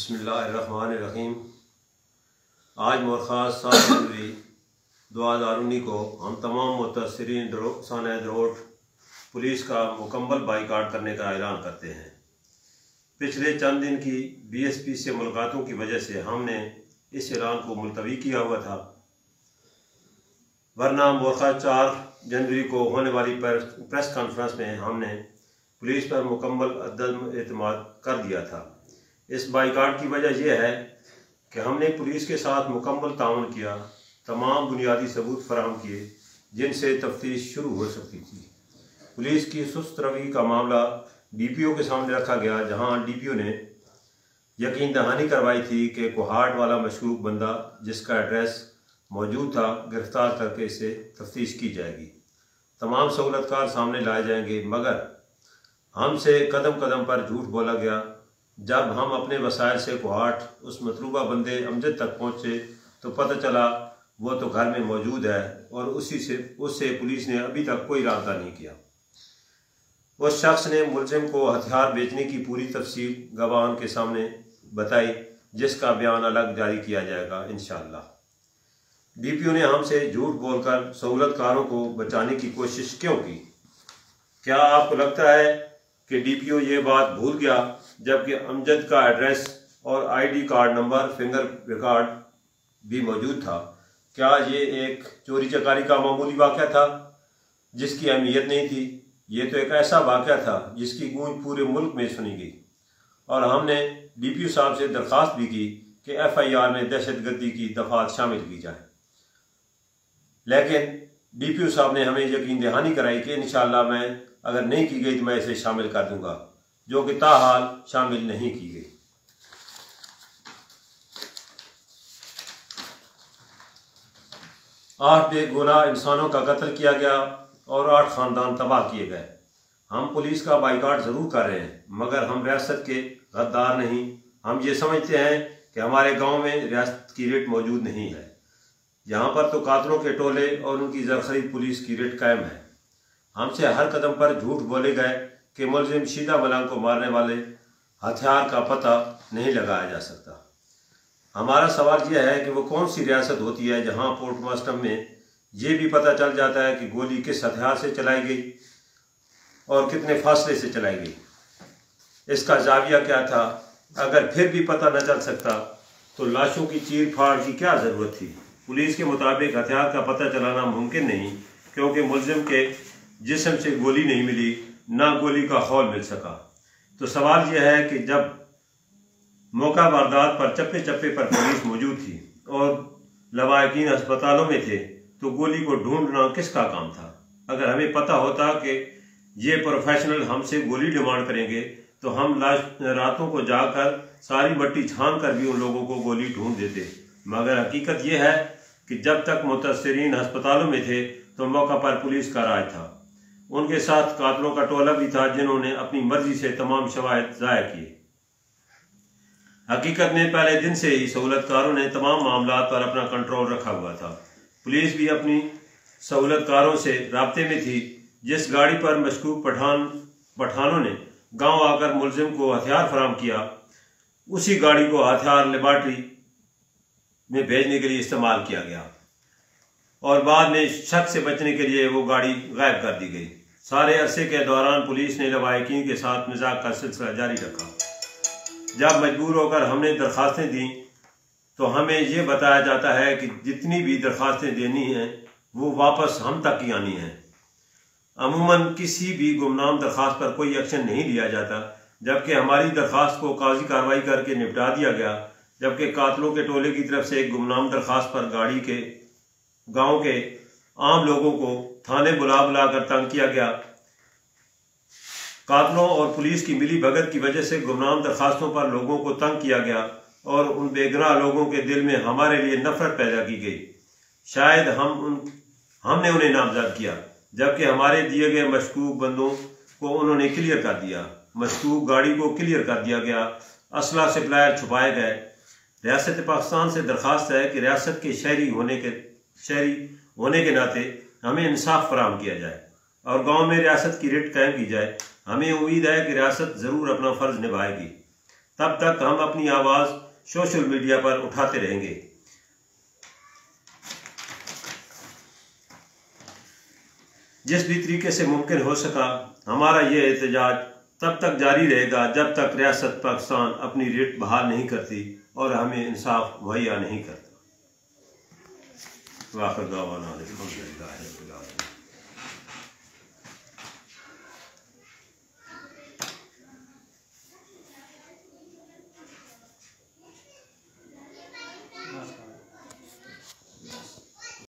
बिस्मिल्लाहिर्रहमानिर्रहीम। आज मरख़ास 7 जनवरी 2019 को हम तमाम मुतासरीन साना रोड पुलिस का मुकम्मल बाइकाट करने का ऐलान करते हैं। पिछले चंद दिन की BSP से मुलाकातों की वजह से हमने इस ऐलान को मुलतवी किया हुआ था, वरना मरख़ास 4 जनवरी को होने वाली प्रेस कॉन्फ्रेंस में हमने पुलिस पर मुकम्मल अदम एतमाद कर दिया था। इस बाइकाट की वजह यह है कि हमने पुलिस के साथ मुकम्मल ताउन किया, तमाम बुनियादी सबूत फराहम किए जिनसे तफ्तीश शुरू हो सकती थी। पुलिस की सुस्त रवि का मामला DPO के सामने रखा गया, जहां DPO ने यकीन दहानी करवाई थी कि कोहाट वाला मशकूक बंदा जिसका एड्रेस मौजूद था गिरफ्तार करके इसे तफ्तीश की जाएगी, तमाम सहूलतकार सामने लाए जाएंगे। मगर हमसे कदम कदम पर झूठ बोला गया। जब हम अपने वसाइल से कोहाट उस मतलूबा बंदे अमजद तक पहुँचे तो पता चला वो तो घर में मौजूद है और उससे पुलिस ने अभी तक कोई रब्ता नहीं किया। उस शख्स ने मुलजिम को हथियार बेचने की पूरी तफसील गवाहान के सामने बताई, जिसका बयान अलग जारी किया जाएगा इंशाअल्लाह। DPO ने हमसे झूठ बोलकर सहूलतकारों को बचाने की कोशिश क्यों की? क्या आपको लगता है कि DPO ये बात भूल गया जबकि अमजद का एड्रेस और ID card number, finger record भी मौजूद था? क्या ये एक चोरी चकारी का मामूली वाक़या था जिसकी अहमियत नहीं थी? ये तो एक ऐसा वाक़या था जिसकी गूंज पूरे मुल्क में सुनी गई और हमने DPO साहब से दरख्वास्त भी की कि FIR में दहशतगर्दी की दफात शामिल की जाए, लेकिन DPO साहब ने हमें यकीन दहानी कराई कि इंशाअल्लाह मैं अगर नहीं की गई तो मैं इसे शामिल कर दूंगा, जो कि ताहाल शामिल नहीं की गई। 8 बेगुनाह इंसानों का कत्ल किया गया और 8 खानदान तबाह किए गए। हम पुलिस का बाइकाट ज़रूर कर रहे हैं, मगर हम रियासत के गद्दार नहीं। हम ये समझते हैं कि हमारे गांव में रियासत की रेट मौजूद नहीं है। यहाँ पर तो कातलों के टोले और उनकी जरखरीद पुलिस की रेट कायम है। हमसे हर कदम पर झूठ बोले गए कि मुलजिम शीदा मलंग को मारने वाले हथियार का पता नहीं लगाया जा सकता। हमारा सवाल यह है कि वो कौन सी रियासत होती है जहां पोस्टमास्टम में ये भी पता चल जाता है कि गोली किस हथियार से चलाई गई और कितने फासले से चलाई गई, इसका जाविया क्या था। अगर फिर भी पता न चल सकता तो लाशों की चीर फाड़ की क्या ज़रूरत थी? पुलिस के मुताबिक हथियार का पता चलाना मुमकिन नहीं, क्योंकि मुलजिम के जिस्म से गोली नहीं मिली, ना गोली का खौल मिल सका। तो सवाल यह है कि जब मौका वारदात पर चप्पे चप्पे पर पुलिस मौजूद थी और लवाहिकीन अस्पतालों में थे, तो गोली को ढूंढना किसका काम था? अगर हमें पता होता कि ये प्रोफेशनल हमसे गोली डिमांड करेंगे तो हम रातों को जाकर सारी मट्टी छान कर भी उन लोगों को गोली ढूंढ देते। मगर हकीकत यह है कि जब तक मुतासरीन अस्पतालों में थे तो मौका पर पुलिस का राज था। उनके साथ कातलों का टोला भी था जिन्होंने अपनी मर्जी से तमाम शवाहिद ज़ाया किए। हकीकत में पहले दिन से ही सहूलतकारों ने तमाम मामलात पर अपना कंट्रोल रखा हुआ था। पुलिस भी अपनी सहूलतकारों से राब्ते में थी। जिस गाड़ी पर मशकूक पठानों ने गांव आकर मुलजिम को हथियार फराहम किया, उसी गाड़ी को हथियार लेबॉर्ट्री में भेजने के लिए इस्तेमाल किया गया और बाद में शक से बचने के लिए वो गाड़ी गायब कर दी गई। सारे अरसे के दौरान पुलिस ने लवाहिकीन के साथ मजाक का सिलसिला जारी रखा। जब मजबूर होकर हमने दरख्वास्तें दी तो हमें ये बताया जाता है कि जितनी भी दरख्वास्तें देनी हैं वो वापस हम तक ही आनी हैं। अमूमन किसी भी गुमनाम दरख्वास्त पर कोई एक्शन नहीं लिया जाता, जबकि हमारी दरख्वास्त को काजी कार्रवाई करके निपटा दिया गया। जबकि कातलों के टोले की तरफ से एक गुमनाम दरख्वास्त पर गाड़ी के गांव के आम लोगों को थाने बुला कर तंग किया गया। कातलों और पुलिस की मिली भगत की वजह से गुमनाम दरखास्तों पर लोगों को तंग किया गया और उन बेगुनाह लोगों के दिल में हमारे लिए नफरत पैदा की गई। शायद हमने उन्हें नामजद किया, जबकि हमारे दिए गए मशकूक बंदों को उन्होंने क्लियर कर दिया। मशकूक गाड़ी को क्लियर कर दिया गया, असला सप्लायर छुपाए गए। रियासत पाकिस्तान से दरख्वास्त है कि रियासत के शहरी होने के नाते हमें इंसाफ फराहम किया जाए और गांव में रियासत की रेट कायम की जाए। हमें उम्मीद है कि रियासत ज़रूर अपना फ़र्ज़ निभाएगी। तब तक हम अपनी आवाज़ सोशल मीडिया पर उठाते रहेंगे। जिस भी तरीके से मुमकिन हो सका हमारा ये एहतजाज तब तक जारी रहेगा जब तक रियासत पाकिस्तान अपनी रिट बहाल नहीं करती और हमें इंसाफ मुहैया नहीं करता। वाखिर दावाना अल्हम्दुलिल्लाह।